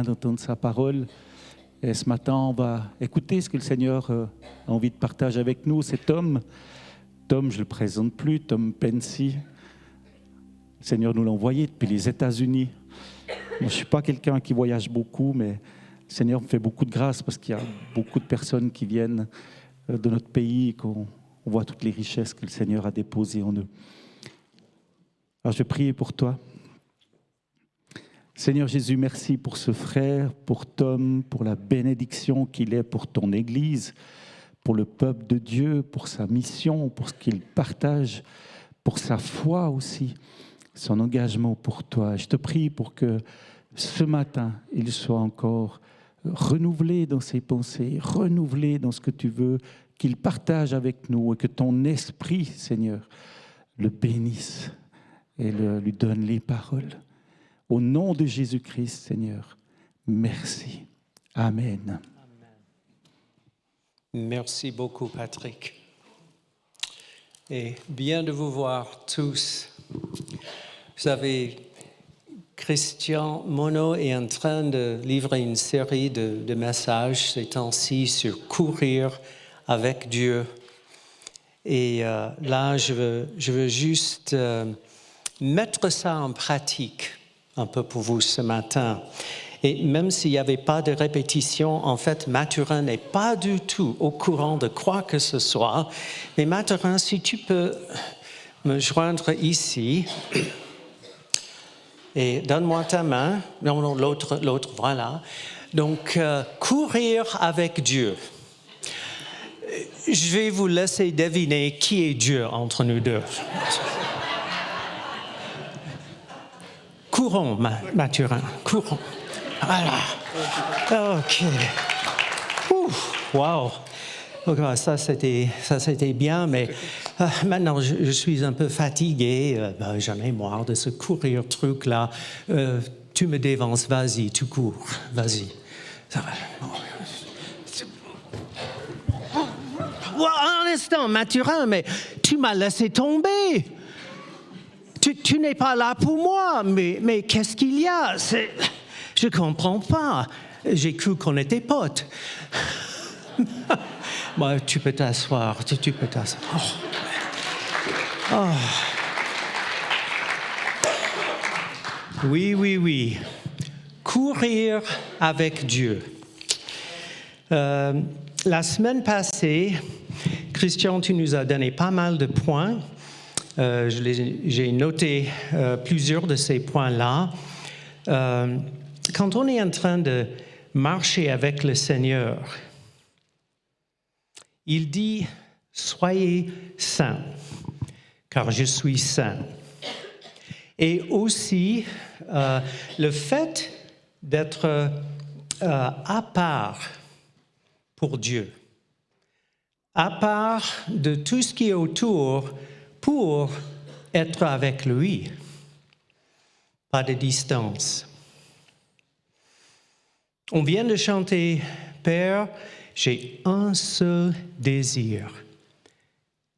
d'entendre sa parole. Et ce matin, on va écouter ce que le Seigneur a envie de partager avec nous. C'est Tom, je ne le présente plus, Tom Pensy. Le Seigneur nous l'a envoyé depuis les États-Unis. Moi, je ne suis pas quelqu'un qui voyage beaucoup, mais le Seigneur me fait beaucoup de grâce parce qu'il y a beaucoup de personnes qui viennent de notre pays et qu'on voit toutes les richesses que le Seigneur a déposées en eux. Alors, je vais prier pour toi. Seigneur Jésus, merci pour ce frère, pour Tom, pour la bénédiction qu'il est pour ton Église, pour le peuple de Dieu, pour sa mission, pour ce qu'il partage, pour sa foi aussi, son engagement pour toi. Je te prie pour que ce matin, il soit encore renouvelé dans ses pensées, renouvelé dans ce que tu veux, qu'il partage avec nous et que ton esprit, Seigneur, le bénisse et lui donne les paroles. Au nom de Jésus-Christ, Seigneur, merci. Amen. Merci beaucoup, Patrick. Et bien de vous voir tous. Vous savez, Christian Monod est en train de livrer une série de messages ces temps-ci sur courir avec Dieu. Et là, je veux juste mettre ça en pratique un peu pour vous ce matin. Et même s'il n'y avait pas de répétition, en fait, Mathurin n'est pas du tout au courant de quoi que ce soit. Mais Mathurin, si tu peux me joindre ici, et donne-moi ta main. Non, l'autre, voilà. Donc, courir avec Dieu. Je vais vous laisser deviner qui est Dieu entre nous deux. Courons, Mathurin, courons. Voilà. OK. Wow. Okay, ça, c'était bien, mais maintenant, je suis un peu fatigué. J'en ai marre de ce courir truc-là. Tu me dévances, vas-y, tu cours. Vas-y. Ça va. Un instant, Mathurin, mais tu m'as laissé tomber. Tu n'es pas là pour moi, mais qu'est-ce qu'il y a? Je ne comprends pas. J'ai cru qu'on était potes. Bon, tu peux t'asseoir. Tu peux t'asseoir. Oh. Oui. Courir avec Dieu. La semaine passée, Christian, tu nous as donné pas mal de points. J'ai noté plusieurs de ces points-là. Quand on est en train de marcher avec le Seigneur, il dit « Soyez saints, car je suis saint ». Et aussi, le fait d'être à part pour Dieu, à part de tout ce qui est autour, pour être avec lui, pas de distance. On vient de chanter « Père, j'ai un seul désir,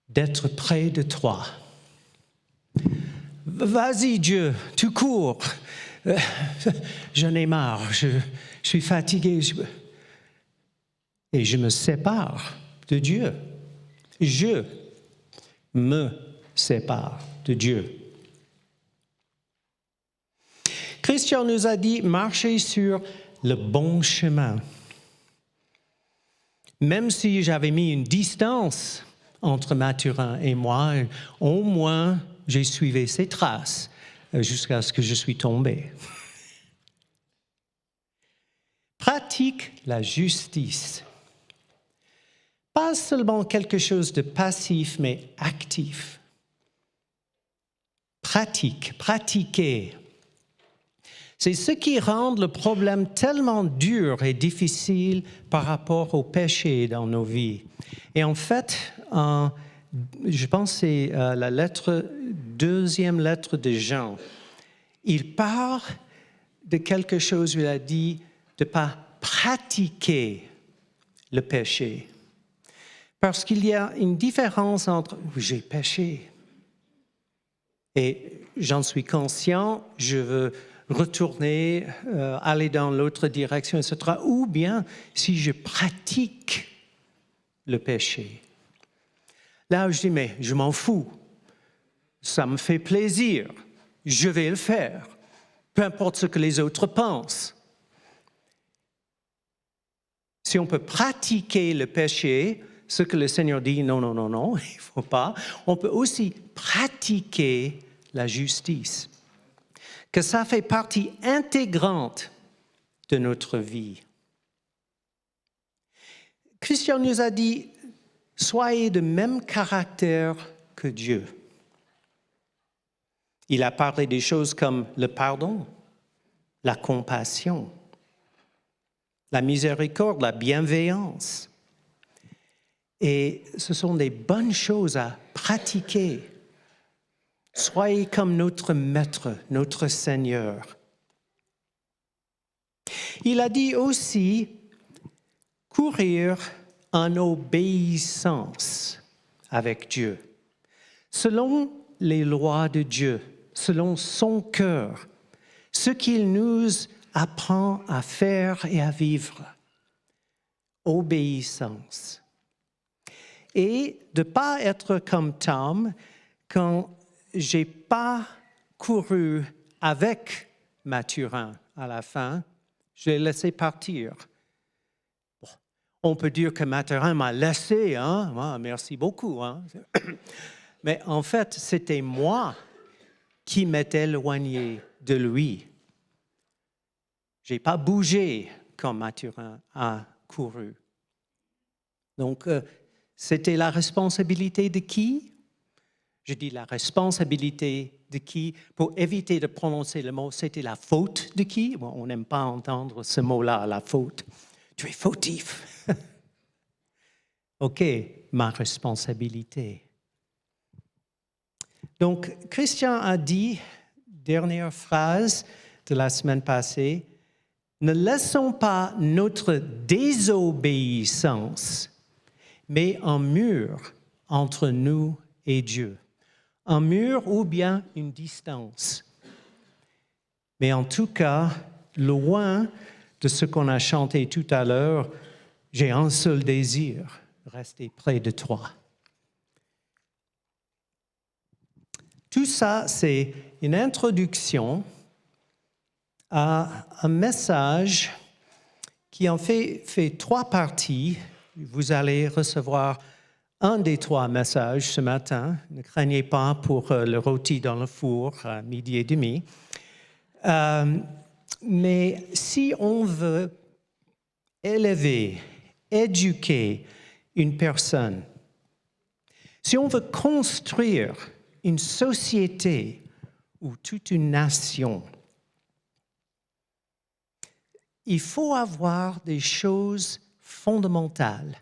d'être près de toi. » Vas-y Dieu, tu cours. J'en ai marre, je suis fatigué. Et je me sépare de Dieu. Je me sépare de Dieu. Christian nous a dit marcher sur le bon chemin. Même si j'avais mis une distance entre Mathurin et moi, au moins j'ai suivi ses traces jusqu'à ce que je suis tombé. Pratique la justice. Pas seulement quelque chose de passif, mais actif. Pratiquer. C'est ce qui rend le problème tellement dur et difficile par rapport au péché dans nos vies. Et en fait, je pense que c'est la deuxième lettre de Jean. Il parle de quelque chose où il a dit de ne pas pratiquer le péché. Parce qu'il y a une différence entre « j'ai péché » et « j'en suis conscient, je veux retourner, aller dans l'autre direction, etc. Ou bien si je pratique le péché. Là, je dis, mais je m'en fous. Ça me fait plaisir. Je vais le faire. Peu importe ce que les autres pensent. Si on peut pratiquer le péché, ce que le Seigneur dit, non, non, non, non, il ne faut pas, on peut aussi pratiquer la justice. Que ça fait partie intégrante de notre vie. Christian nous a dit, soyez de même caractère que Dieu. Il a parlé des choses comme le pardon, la compassion, la miséricorde, la bienveillance. Et ce sont des bonnes choses à pratiquer. Soyez comme notre Maître, notre Seigneur. Il a dit aussi courir en obéissance avec Dieu, selon les lois de Dieu, selon son cœur, ce qu'il nous apprend à faire et à vivre. Obéissance. Et de ne pas être comme Tom quand je n'ai pas couru avec Mathurin à la fin, je l'ai laissé partir. Bon, on peut dire que Mathurin m'a laissé, hein? Ah, merci beaucoup. Hein? Mais en fait, c'était moi qui m'étais éloigné de lui. Je n'ai pas bougé quand Mathurin a couru. Donc, c'était la responsabilité de qui? Je dis la responsabilité de qui? Pour éviter de prononcer le mot, c'était la faute de qui? Bon, on n'aime pas entendre ce mot-là, la faute. Tu es fautif. OK, ma responsabilité. Donc, Christian a dit, dernière phrase de la semaine passée, ne laissons pas notre désobéissance, mais un mur entre nous et Dieu. Un mur ou bien une distance. Mais en tout cas, loin de ce qu'on a chanté tout à l'heure, j'ai un seul désir, rester près de toi. Tout ça, c'est une introduction à un message qui en fait 3 parties. Vous allez recevoir un des 3 messages ce matin. Ne craignez pas pour le rôti dans le four à 12h30. Mais si on veut élever, éduquer une personne, si on veut construire une société ou toute une nation, il faut avoir des choses fondamentales,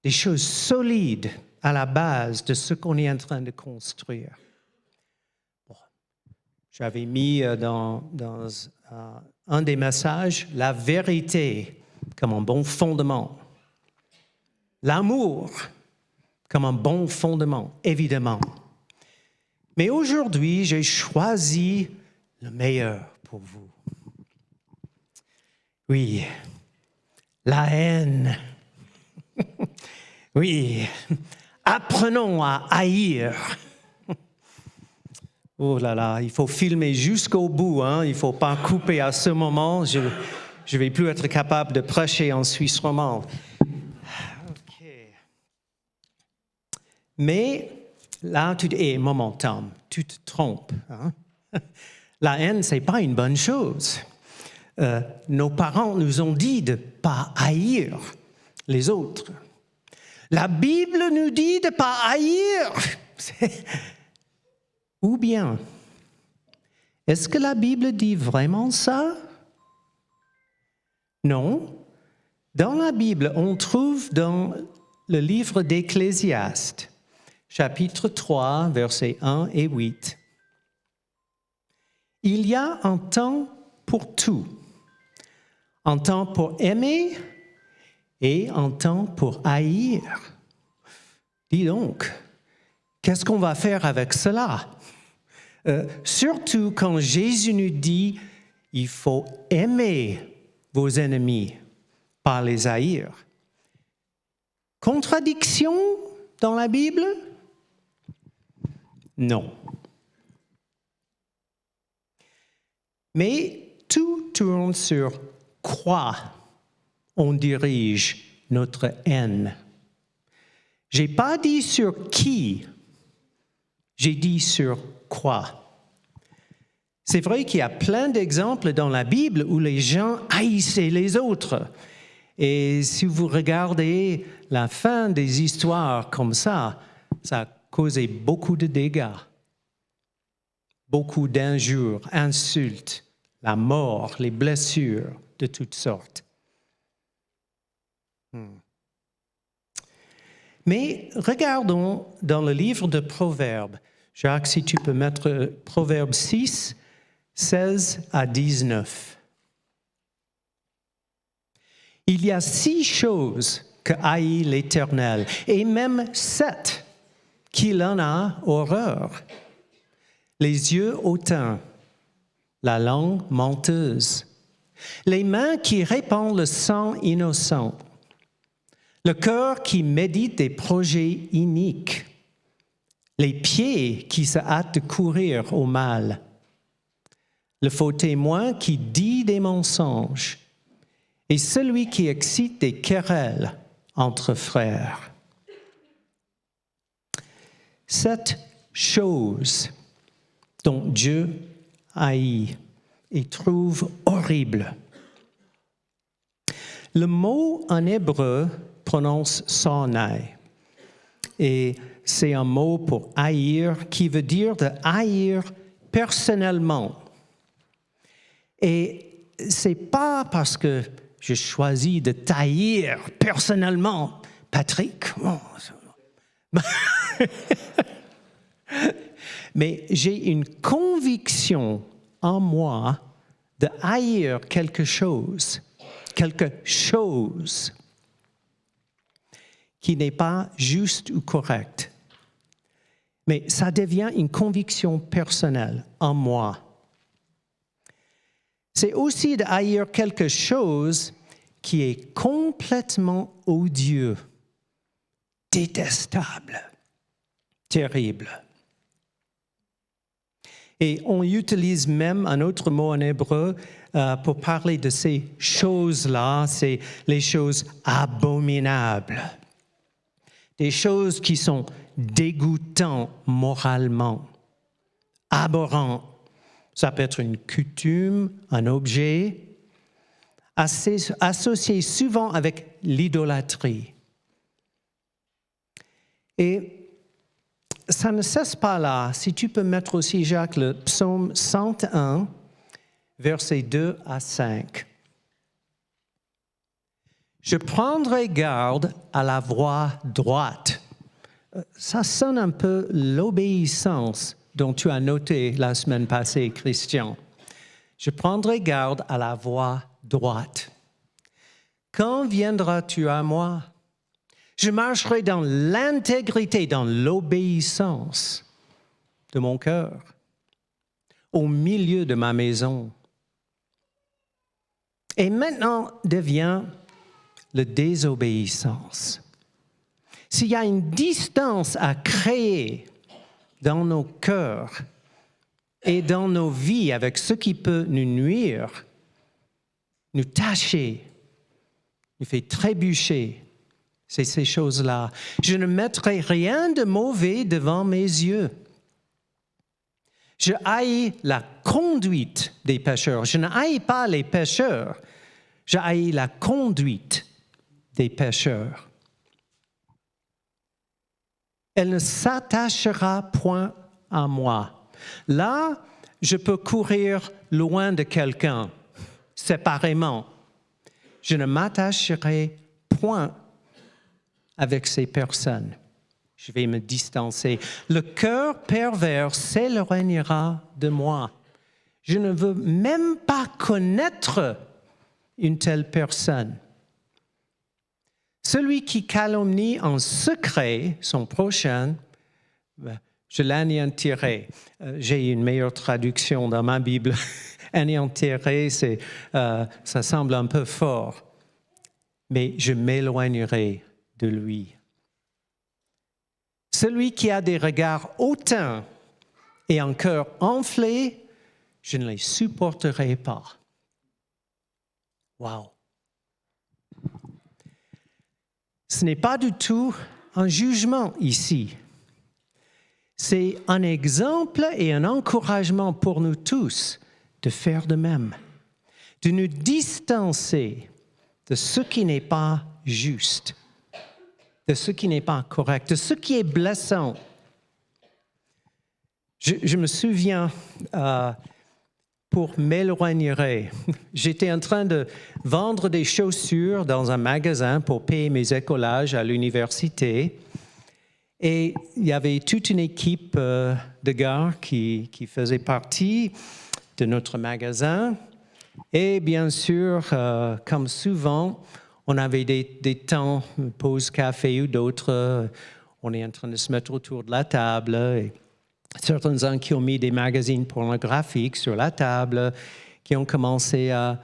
des choses solides à la base de ce qu'on est en train de construire. Bon, j'avais mis dans un des messages la vérité comme un bon fondement, l'amour comme un bon fondement, évidemment. Mais aujourd'hui, j'ai choisi le meilleur pour vous. Oui, la haine. Oui, apprenons à haïr. Oh là là, il faut filmer jusqu'au bout, hein? Il ne faut pas couper à ce moment. Je ne vais plus être capable de prêcher en Suisse romande. OK. Mais là, tu dis, moment, Tom, tu te trompes. Hein? La haine, ce n'est pas une bonne chose. Nos parents nous ont dit de ne pas haïr les autres. La Bible nous dit de ne pas haïr. Ou bien, est-ce que la Bible dit vraiment ça? Non. Dans la Bible, on trouve dans le livre d'Ecclésiaste, chapitre 3, versets 1 et 8. Il y a un temps pour tout. Un temps pour aimer et un temps pour haïr. Dis donc, qu'est-ce qu'on va faire avec cela? Surtout quand Jésus nous dit il faut aimer vos ennemis, pas les haïr. Contradiction dans la Bible? Non. Mais tout tourne sur quoi on dirige notre haine. Je n'ai pas dit sur qui, j'ai dit sur quoi. C'est vrai qu'il y a plein d'exemples dans la Bible où les gens haïssaient les autres. Et si vous regardez la fin des histoires comme ça a causé beaucoup de dégâts, beaucoup d'injures, insultes, la mort, les blessures de toutes sortes. Mais regardons dans le livre de Proverbes. Jacques, si tu peux mettre Proverbes 6, 16 à 19. Il y a 6 choses que haït l'Éternel, et même 7 qu'il en a horreur. Les yeux hautains, la langue menteuse, les mains qui répandent le sang innocent, le cœur qui médite des projets iniques, les pieds qui se hâtent de courir au mal, le faux témoin qui dit des mensonges et celui qui excite des querelles entre frères. 7 choses dont Dieu haït et trouve horribles. Le mot en hébreu prononce sonai. Et c'est un mot pour haïr qui veut dire de haïr personnellement. Et c'est pas parce que je choisis de t'haïr personnellement, Patrick. Mais j'ai une conviction en moi de haïr quelque chose qui n'est pas juste ou correct. Mais ça devient une conviction personnelle en moi. C'est aussi de haïr quelque chose qui est complètement odieux, détestable, terrible. Et on utilise même un autre mot en hébreu pour parler de ces choses-là, c'est les choses abominables. Des choses qui sont dégoûtantes moralement, aberrantes. Ça peut être une coutume, un objet, associé souvent avec l'idolâtrie. Et ça ne cesse pas là. Si tu peux mettre aussi, Jacques, le psaume 101, versets 2 à 5. Je prendrai garde à la voie droite. Ça sonne un peu l'obéissance dont tu as noté la semaine passée, Christian. Je prendrai garde à la voie droite. Quand viendras-tu à moi? Je marcherai dans l'intégrité, dans l'obéissance de mon cœur, au milieu de ma maison. Et maintenant devient la désobéissance. S'il y a une distance à créer dans nos cœurs et dans nos vies avec ce qui peut nous nuire, nous tâcher, nous fait trébucher, c'est ces choses-là. Je ne mettrai rien de mauvais devant mes yeux. Je haïs la conduite des pécheurs. Je ne haïs pas les pécheurs. Je haïs la conduite des pécheurs. Elle ne s'attachera point à moi. Là, je peux courir loin de quelqu'un, séparément. Je ne m'attacherai point avec ces personnes. Je vais me distancer. Le cœur pervers s'éloignera de moi. Je ne veux même pas connaître une telle personne. Celui qui calomnie en secret son prochain, je l'anéantirai. J'ai une meilleure traduction dans ma Bible. anéantirai, ça semble un peu fort. Mais je m'éloignerai de lui. Celui qui a des regards hautains et un cœur enflé, je ne les supporterai pas. Wow! Ce n'est pas du tout un jugement ici. C'est un exemple et un encouragement pour nous tous de faire de même, de nous distancer de ce qui n'est pas juste, de ce qui n'est pas correct, de ce qui est blessant. Je me souviens, pour m'éloigner, j'étais en train de vendre des chaussures dans un magasin pour payer mes écolages à l'université. Et il y avait toute une équipe de gars qui faisait partie de notre magasin. Et bien sûr, comme souvent, on avait des temps, pause café ou d'autres. On est en train de se mettre autour de la table. Et certains qui ont mis des magazines pornographiques sur la table, qui ont commencé à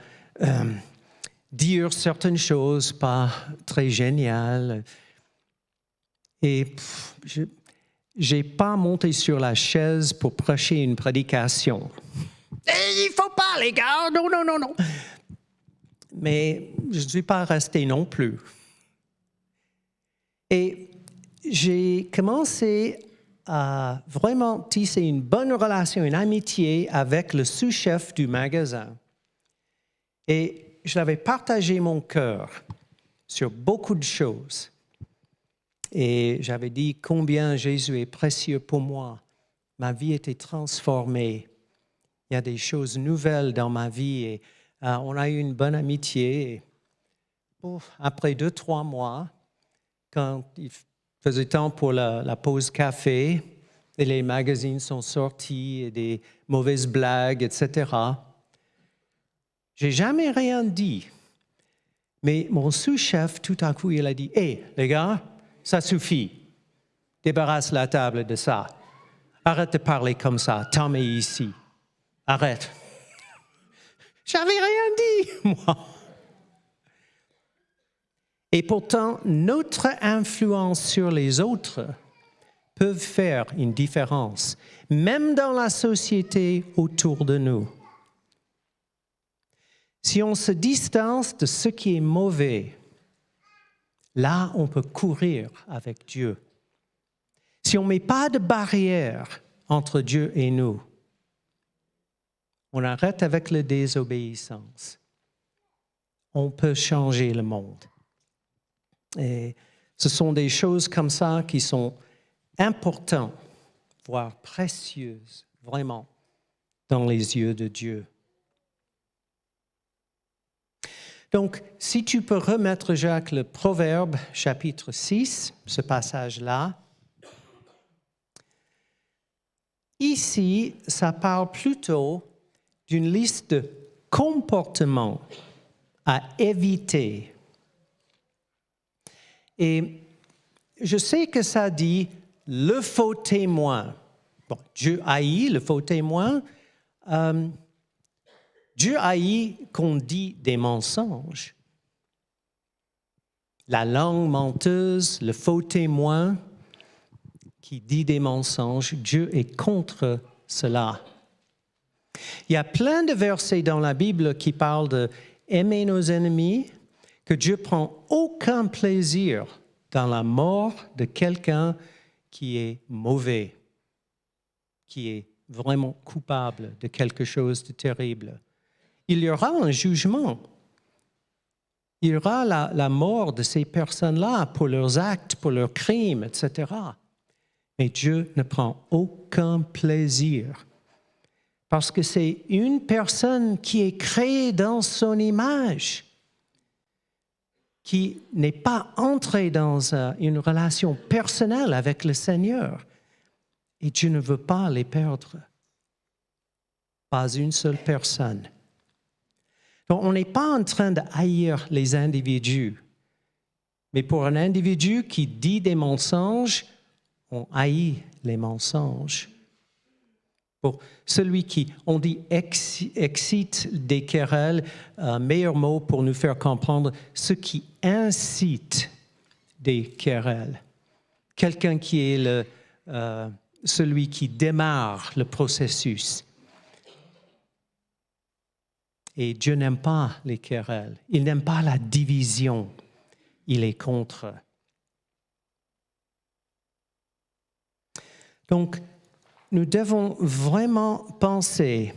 dire certaines choses pas très géniales. Et je n'ai pas monté sur la chaise pour prêcher une prédication. Il ne faut pas, les gars, non, non, non, non. Mais je ne suis pas resté non plus. Et j'ai commencé à vraiment tisser une bonne relation, une amitié avec le sous-chef du magasin. Et je l'avais partagé mon cœur sur beaucoup de choses. Et j'avais dit combien Jésus est précieux pour moi. Ma vie était transformée. Il y a des choses nouvelles dans ma vie. Et on a eu une bonne amitié. Et, après 2-3 mois, quand il faisait temps pour la pause café, et les magazines sont sortis, et des mauvaises blagues, etc. J'ai jamais rien dit. Mais mon sous-chef, tout à coup, il a dit « Hé, les gars, ça suffit. Débarrasse la table de ça. Arrête de parler comme ça. Tom est ici. Arrête. » J'avais rien dit, moi. Et pourtant, notre influence sur les autres peut faire une différence, même dans la société autour de nous. Si on se distance de ce qui est mauvais, là, on peut courir avec Dieu. Si on ne met pas de barrière entre Dieu et nous, on arrête avec la désobéissance. On peut changer le monde. Et ce sont des choses comme ça qui sont importantes, voire précieuses, vraiment, dans les yeux de Dieu. Donc, si tu peux remettre, Jacques, le Proverbe, chapitre 6, ce passage-là. Ici, ça parle plutôt d'une liste de comportements à éviter. Et je sais que ça dit le faux témoin. Bon, Dieu haït le faux témoin. Dieu haït qu'on dit des mensonges. La langue menteuse, le faux témoin qui dit des mensonges, Dieu est contre cela. Il y a plein de versets dans la Bible qui parlent d'aimer nos ennemis, que Dieu prend aucun plaisir dans la mort de quelqu'un qui est mauvais, qui est vraiment coupable de quelque chose de terrible. Il y aura un jugement. Il y aura la mort de ces personnes-là pour leurs actes, pour leurs crimes, etc. Mais Dieu ne prend aucun plaisir parce que c'est une personne qui est créée dans son image, qui n'est pas entrée dans une relation personnelle avec le Seigneur. Et Dieu ne veut pas les perdre. Pas une seule personne. Donc, on n'est pas en train de haïr les individus. Mais pour un individu qui dit des mensonges, on haït les mensonges. Pour celui qui, on dit, excite des querelles, meilleur mot pour nous faire comprendre, ce qui incite des querelles. Quelqu'un qui est celui qui démarre le processus. Et Dieu n'aime pas les querelles. Il n'aime pas la division. Il est contre. Donc, nous devons vraiment penser,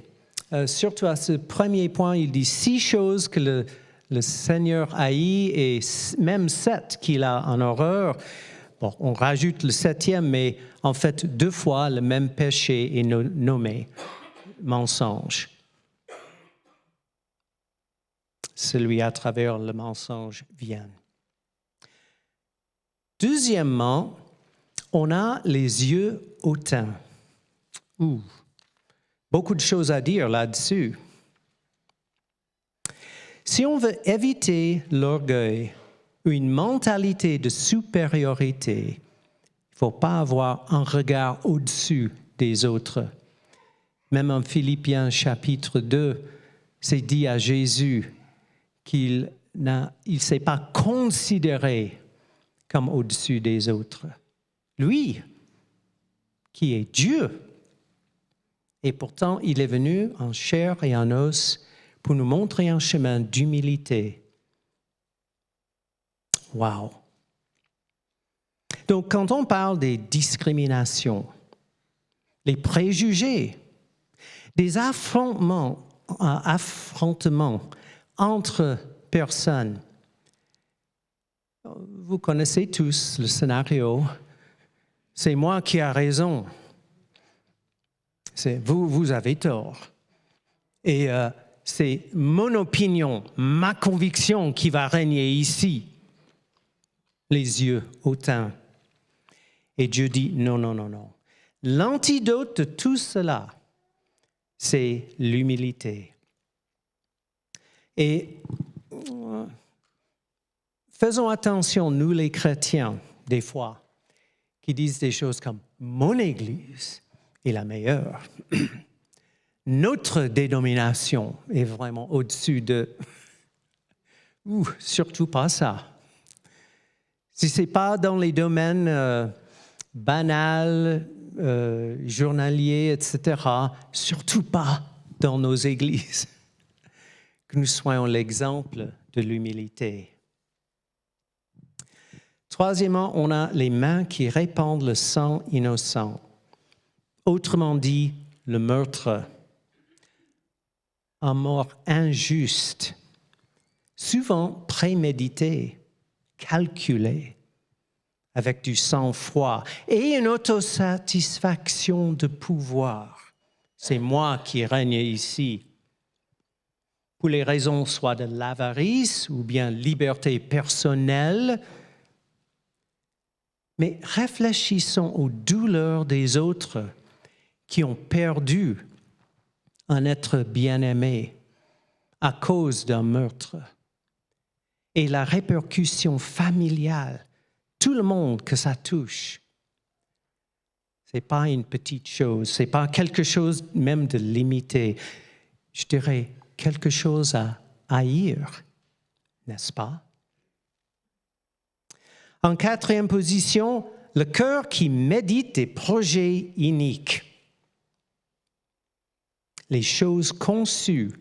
surtout à ce premier point, il dit 6 choses que le Seigneur haït et même 7 qu'il a en horreur. Bon, on rajoute le 7e, mais en fait, 2 fois, le même péché est nommé, mensonge. Celui à travers le mensonge vient. Deuxièmement, on a les yeux hautains. Beaucoup de choses à dire là-dessus. Si on veut éviter l'orgueil ou une mentalité de supériorité, il ne faut pas avoir un regard au-dessus des autres. Même en Philippiens chapitre 2, c'est dit à Jésus qu'il ne s'est pas considéré comme au-dessus des autres. Lui, qui est Dieu, et pourtant il est venu en chair et en os pour nous montrer un chemin d'humilité. Wow! Donc, quand on parle des discriminations, les préjugés, des affrontements entre personnes, vous connaissez tous le scénario. C'est moi qui ai raison. C'est vous avez tort. Et c'est mon opinion, ma conviction qui va régner ici. Les yeux hautains. Et Dieu dit non, non, non, non. L'antidote de tout cela, c'est l'humilité. Et faisons attention, nous les chrétiens, des fois, qui disent des choses comme « mon Église est la meilleure ». Notre dénomination est vraiment au-dessus de... surtout pas ça. Si ce n'est pas dans les domaines banals, journaliers, etc., surtout pas dans nos églises, que nous soyons l'exemple de l'humilité. Troisièmement, on a les mains qui répandent le sang innocent. Autrement dit, le meurtre. Un mort injuste, souvent prémédité, calculé, avec du sang-froid et une autosatisfaction de pouvoir. C'est moi qui règne ici. Pour les raisons soit de l'avarice ou bien liberté personnelle. Mais réfléchissons aux douleurs des autres qui ont perdu un être bien-aimé à cause d'un meurtre. Et la répercussion familiale, tout le monde que ça touche. Ce n'est pas une petite chose, ce n'est pas quelque chose même de limité. Je dirais quelque chose à haïr, n'est-ce pas? En 4e position, le cœur qui médite des projets iniques. Les choses conçues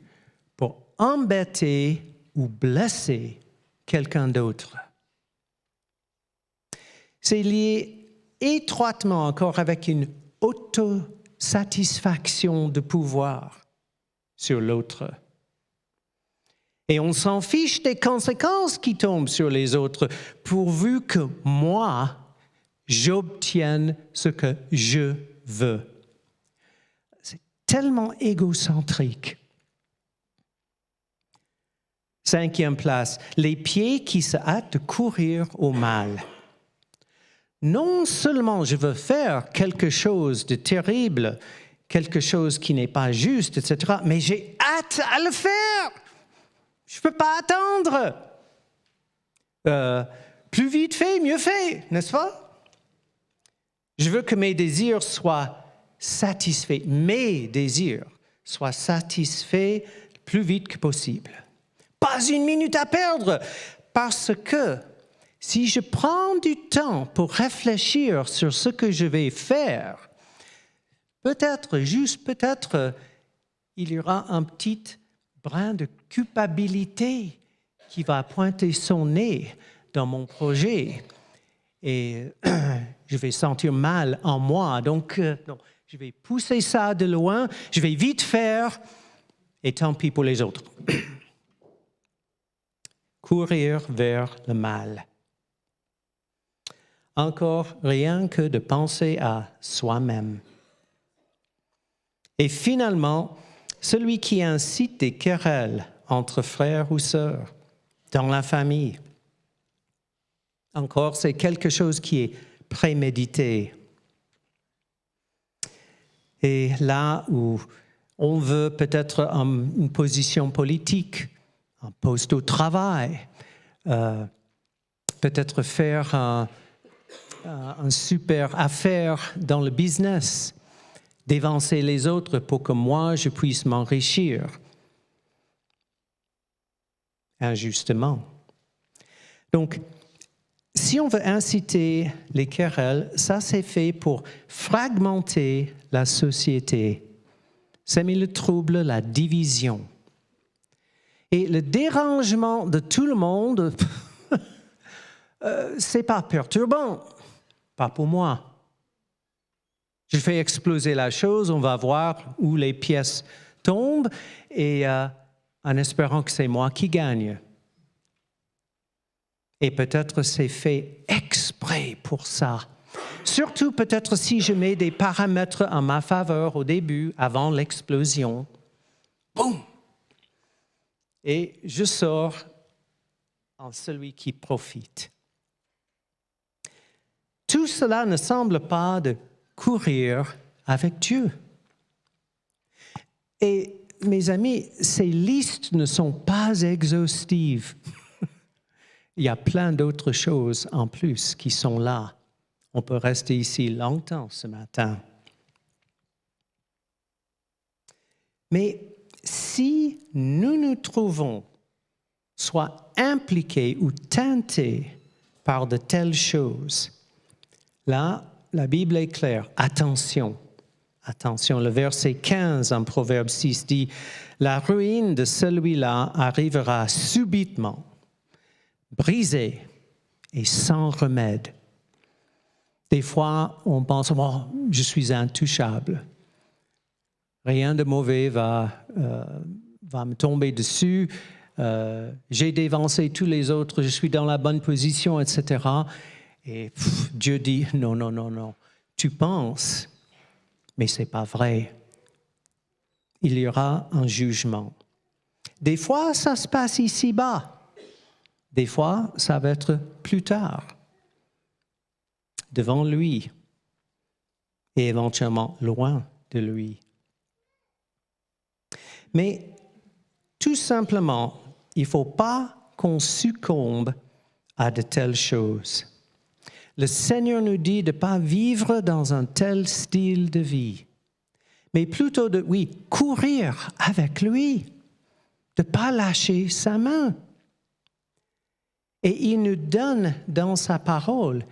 pour embêter ou blesser quelqu'un d'autre. C'est lié étroitement encore avec une autosatisfaction de pouvoir sur l'autre. Et on s'en fiche des conséquences qui tombent sur les autres, pourvu que moi, j'obtienne ce que je veux. C'est tellement égocentrique. 5e place, les pieds qui se hâtent de courir au mal. Non seulement je veux faire quelque chose de terrible, quelque chose qui n'est pas juste, etc., mais j'ai hâte à le faire. Je ne peux pas attendre. Plus vite fait, mieux fait, n'est-ce pas? Je veux que mes désirs soient satisfaits, mes désirs soient satisfaits le plus vite que possible. Pas une minute à perdre, parce que si je prends du temps pour réfléchir sur ce que je vais faire, peut-être, juste peut-être, il y aura un petit brin de culpabilité qui va pointer son nez dans mon projet et je vais sentir mal en moi. Donc, je vais pousser ça de loin, je vais vite faire et tant pis pour les autres. Courir vers le mal. Encore rien que de penser à soi-même. Et finalement, celui qui incite des querelles entre frères ou sœurs, dans la famille. Encore, c'est quelque chose qui est prémédité. Et là où on veut peut-être une position politique, un poste au travail, peut-être faire une super affaire dans le business, d'évancer les autres pour que moi, je puisse m'enrichir. Injustement. Donc, si on veut inciter les querelles, ça c'est fait pour fragmenter la société, semer le trouble, la division. Et le dérangement de tout le monde, c'est pas perturbant, pas pour moi. Je fais exploser la chose, on va voir où les pièces tombent et en espérant que c'est moi qui gagne. Et peut-être c'est fait exprès pour ça. Surtout peut-être si je mets des paramètres en ma faveur au début, avant l'explosion. Boum! Et je sors en celui qui profite. Tout cela ne semble pas de courir avec Dieu. Et mes amis, ces listes ne sont pas exhaustives. Il y a plein d'autres choses en plus qui sont là. On peut rester ici longtemps ce matin. Mais si nous nous trouvons soit impliqués ou teintés par de telles choses, là, la Bible est claire. Attention, attention. Le verset 15 en Proverbe 6 dit « La ruine de celui-là arrivera subitement, brisé et sans remède. » Des fois, on pense oh, « je suis intouchable. Rien de mauvais va me tomber dessus. J'ai dévancé tous les autres. Je suis dans la bonne position, etc. » Et Dieu dit « Non, non, non, non. Tu penses, mais ce n'est pas vrai. Il y aura un jugement. » Des fois, ça se passe ici-bas. Des fois, ça va être plus tard, devant lui et éventuellement loin de lui. Mais tout simplement, il ne faut pas qu'on succombe à de telles choses. Le Seigneur nous dit de ne pas vivre dans un tel style de vie, mais plutôt de, courir avec lui, de ne pas lâcher sa main. Et il nous donne dans sa parole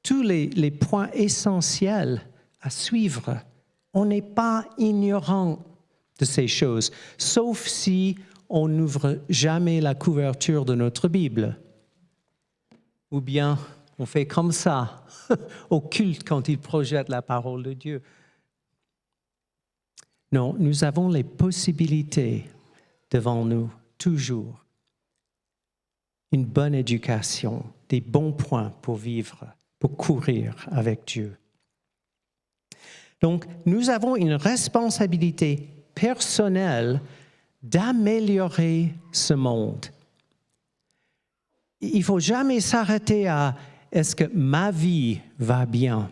tous les points essentiels à suivre. On n'est pas ignorant de ces choses, sauf si on n'ouvre jamais la couverture de notre Bible. Ou bien on fait comme ça au culte quand il projette la parole de Dieu. Non, nous avons les possibilités devant nous, toujours. Une bonne éducation, des bons points pour vivre, pour courir avec Dieu. Donc, nous avons une responsabilité personnelle d'améliorer ce monde. Il ne faut jamais s'arrêter à « est-ce que ma vie va bien?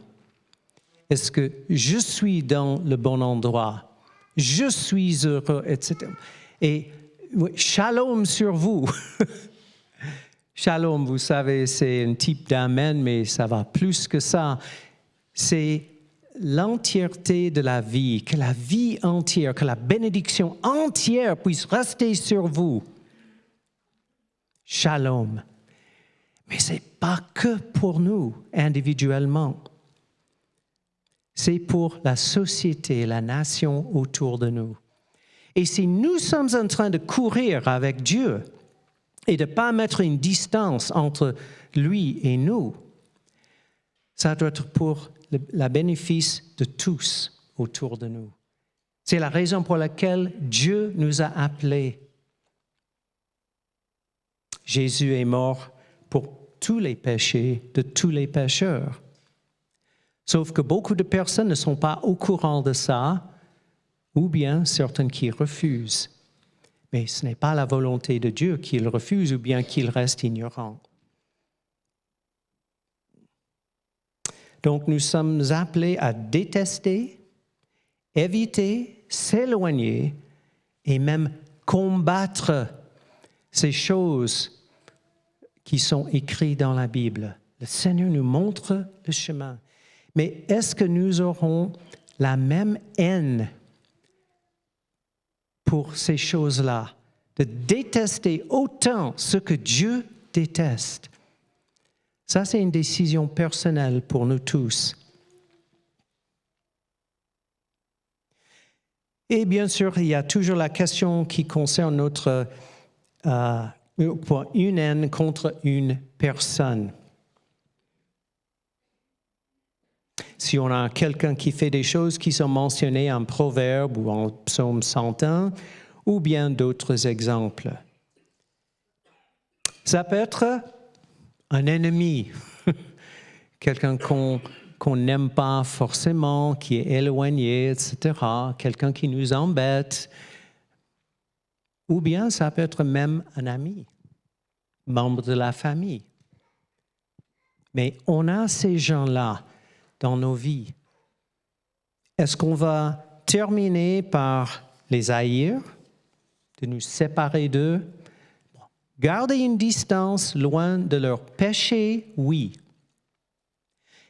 Est-ce que je suis dans le bon endroit? Je suis heureux, etc. » Et shalom sur vous. Shalom, vous savez, c'est un type d'amen, mais ça va plus que ça. C'est l'entièreté de la vie, que la vie entière, que la bénédiction entière puisse rester sur vous. Shalom. Mais ce n'est pas que pour nous individuellement. C'est pour la société, la nation autour de nous. Et si nous sommes en train de courir avec Dieu et de ne pas mettre une distance entre lui et nous, ça doit être pour le bénéfice de tous autour de nous. C'est la raison pour laquelle Dieu nous a appelés. Jésus est mort pour tous les péchés de tous les pécheurs. Sauf que beaucoup de personnes ne sont pas au courant de ça, ou bien certaines qui refusent. Mais ce n'est pas la volonté de Dieu qu'ils refusent ou bien qu'ils restent ignorants. Donc nous sommes appelés à détester, éviter, s'éloigner et même combattre ces choses qui sont écrites dans la Bible. Le Seigneur nous montre le chemin. Mais est-ce que nous aurons la même haine pour ces choses-là, de détester autant ce que Dieu déteste? Ça, c'est une décision personnelle pour nous tous. Et bien sûr, il y a toujours la question qui concerne notre une haine contre une personne. Si on a quelqu'un qui fait des choses qui sont mentionnées en Proverbe ou en Psaume 101, ou bien d'autres exemples. Ça peut être un ennemi, quelqu'un qu'on n'aime pas forcément, qui est éloigné, etc., quelqu'un qui nous embête. Ou bien ça peut être même un ami, membre de la famille. Mais on a ces gens-là dans nos vies. Est-ce qu'on va terminer par les haïr, de nous séparer d'eux? Garder une distance loin de leurs péchés, oui.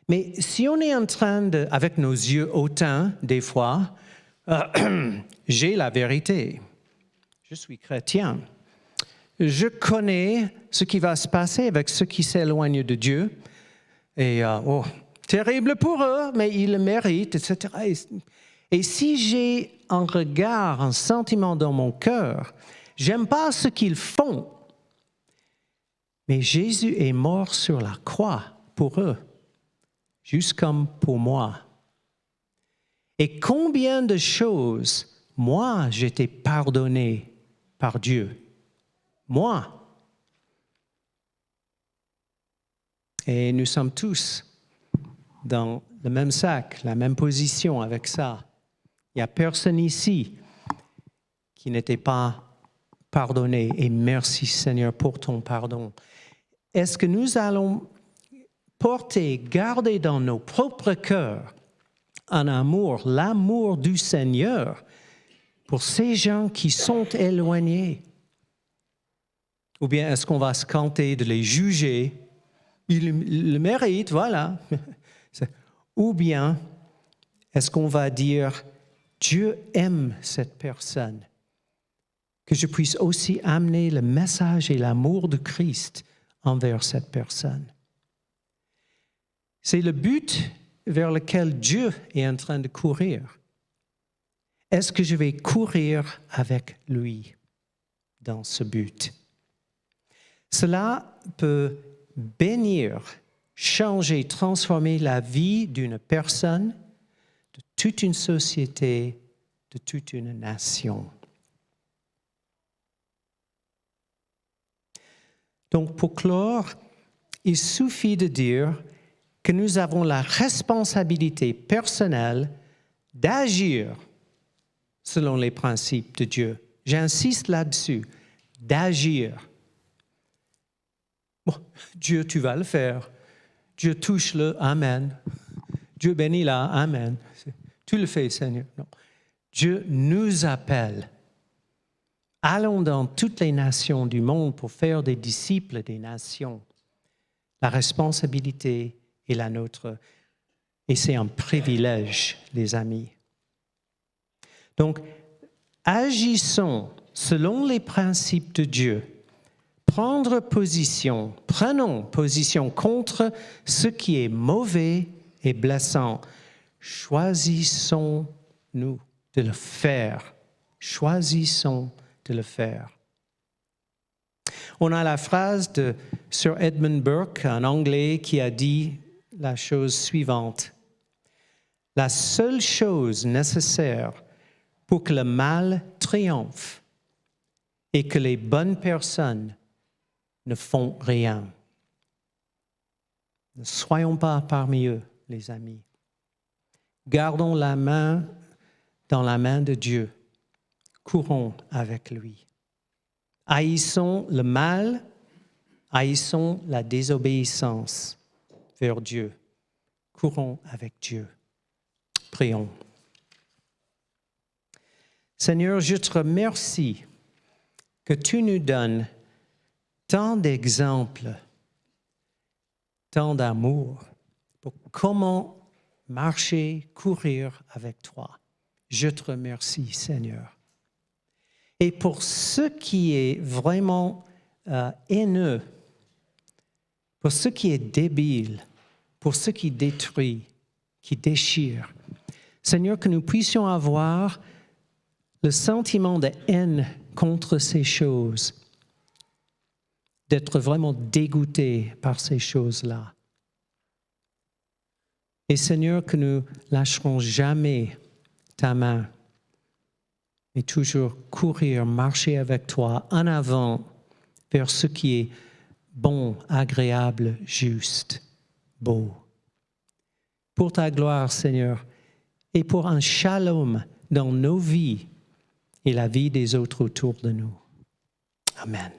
Mais si on est en train de, avec nos yeux hautains, des fois, j'ai la vérité. Je suis chrétien. Je connais ce qui va se passer avec ceux qui s'éloignent de Dieu. Et, terrible pour eux, mais ils le méritent, etc. Et si j'ai un regard, un sentiment dans mon cœur, j'aime pas ce qu'ils font, mais Jésus est mort sur la croix pour eux, juste comme pour moi. Et combien de choses, moi, j'étais pardonné par Dieu. Moi. Et nous sommes tous dans le même sac, la même position avec ça. Il n'y a personne ici qui n'était pas pardonné. Et merci Seigneur pour ton pardon. Est-ce que nous allons garder dans nos propres cœurs un amour, l'amour du Seigneur pour ces gens qui sont éloignés? Ou bien est-ce qu'on va se canter de les juger? Ils le méritent, voilà. Ou bien est-ce qu'on va dire, Dieu aime cette personne, que je puisse aussi amener le message et l'amour de Christ envers cette personne. C'est le but vers lequel Dieu est en train de courir. Est-ce que je vais courir avec lui dans ce but? Cela peut bénir, changer, transformer la vie d'une personne, de toute une société, de toute une nation. Donc, pour clore, il suffit de dire que nous avons la responsabilité personnelle d'agir selon les principes de Dieu. J'insiste là-dessus, d'agir. Bon, Dieu, tu vas le faire. Dieu, touche-le, amen. Dieu bénit-la, amen. Tu le fais, Seigneur. Non. Dieu nous appelle. Allons dans toutes les nations du monde pour faire des disciples des nations. La responsabilité est la nôtre. Et c'est un privilège, les amis. Donc, agissons selon les principes de Dieu. Prenons position contre ce qui est mauvais et blessant. Choisissons-nous de le faire. Choisissons de le faire. On a la phrase de Sir Edmund Burke, un Anglais, qui a dit la chose suivante. La seule chose nécessaire pour que le mal triomphe est que les bonnes personnes ne font rien. Ne soyons pas parmi eux, les amis. Gardons la main dans la main de Dieu. Courons avec lui. Haïssons le mal, haïssons la désobéissance vers Dieu. Courons avec Dieu. Prions. Seigneur, je te remercie que tu nous donnes tant d'exemples, tant d'amour pour comment marcher, courir avec toi. Je te remercie, Seigneur. Et pour ce qui est vraiment haineux, pour ce qui est débile, pour ce qui détruit, qui déchire, Seigneur, que nous puissions avoir le sentiment de haine contre ces choses, d'être vraiment dégoûtés par ces choses-là. Et Seigneur, que nous lâcherons jamais ta main, mais toujours courir, marcher avec toi en avant vers ce qui est bon, agréable, juste, beau. Pour ta gloire, Seigneur, et pour un shalom dans nos vies et la vie des autres autour de nous. Amen.